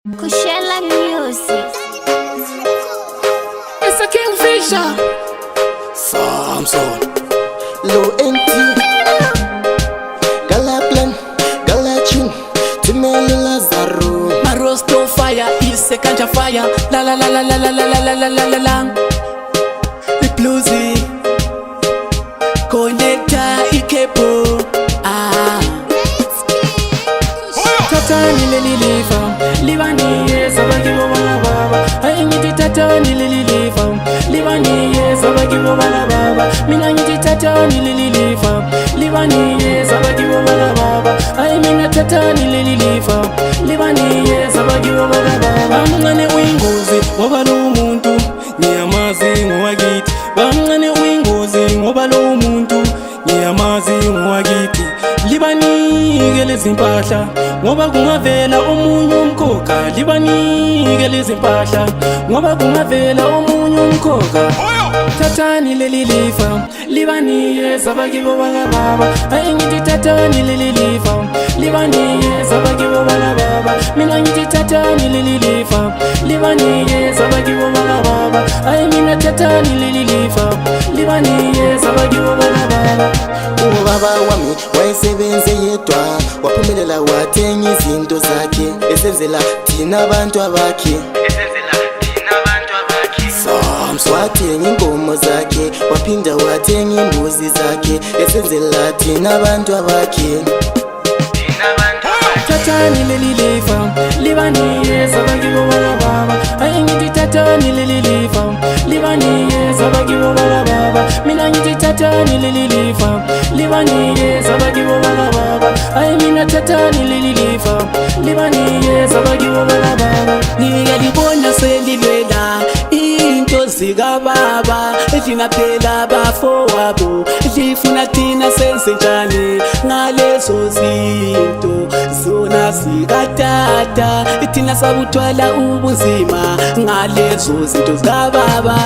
Kushella Music. It's a Kingfisher. Samson Low NT Galaplan Galachin Timeli Lazaro Marosto fire is a kanja fire. La la la la la la la la la la la la. The bluesy connecta ikepo. Tatani lilifa Livani yes abagibo bala baba. I need tatani lilifa Livani yes abagibo bala baba. Mina need tatani lilifa Livani yes abagibo bala baba. I mean tatani lilifa Livani yes abagibo bala baba. Bamngane uyingozi ngoba lo muntu ngiyamazi ngowakithi. Bamngane uyingozi ngoba lo muntu ngiyamazi ngowakithi. Libanike lezi mpahla ngoba kungavela omunye umkhokha. Libanike lezi mpahla ngoba kungavela omunye umkhokha. Tatani leli lifa libanike sabakibo bala baba. Ayingithi tatani leli lifa libanike sabakibo bala baba. Mina ngithi tatani leli lifa libanike sabakibo bala baba. Ay mina tatani leli lifa libanike sabakibo bala baba. Ubaba wami wayesebenze yedwa, waphumelela wathenga izinto zakhe, esenzela thina abantu abakhe. Wathenga inkomo zakhe, waphinda wathenga imbuzi zakhe, esenzela thina abantu abakhe. Tatani leli lifa libanike sabakibo bala baba. Ayingithi tatani leli lifa libanike sabakibo bala baba. Mina ngithi tatani leli lifa libanike sabakibo bala baba. Ay mina tatani leli lifa libanike sabakibo bala baba. Ngiyalibona selilwela into zika baba, thina phela bafowabo, lifuna thina senze njani ngalezo zinto zona zika tata. Thina sabuthwala ubunzima ngalezo zinto zika baba.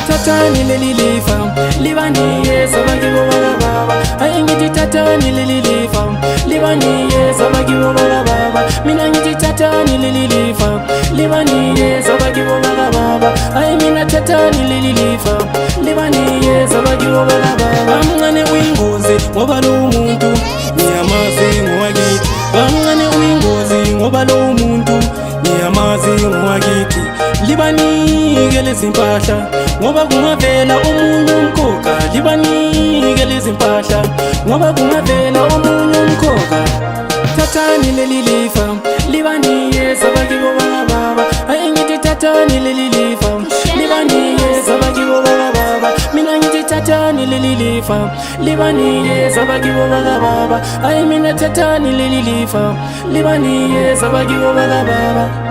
Tatani leli lifa libanike sabakibo bala baba. Ayingithi tatani leli lifa libanike sabakibo bala baba. Mina ngithi tatani leli lifa libanike sabakibo bala baba. Ay mina tatani leli lifa libanike sabakibo bala baba. Bamngane uyingozi ngoba lo muntu ngiyamazi ngowakithi. Bamngane uyingozi ngoba lo muntu ngiyamazi ngowakithi. Libanike lezi mpahla ngoba kungavela omunye umkhokha. Libanike lezi mpahla ngoba kungavela omunye umkhokha. Tatani leli lifa libanike sabakibo bala baba. Ayingithi tatani leli lifa libanike sabakibo bala baba. Mina ngithi tatani leli lifa libanike sabakibo bala baba. Ay mina tatani leli lifa libanike sabakibo bala baba.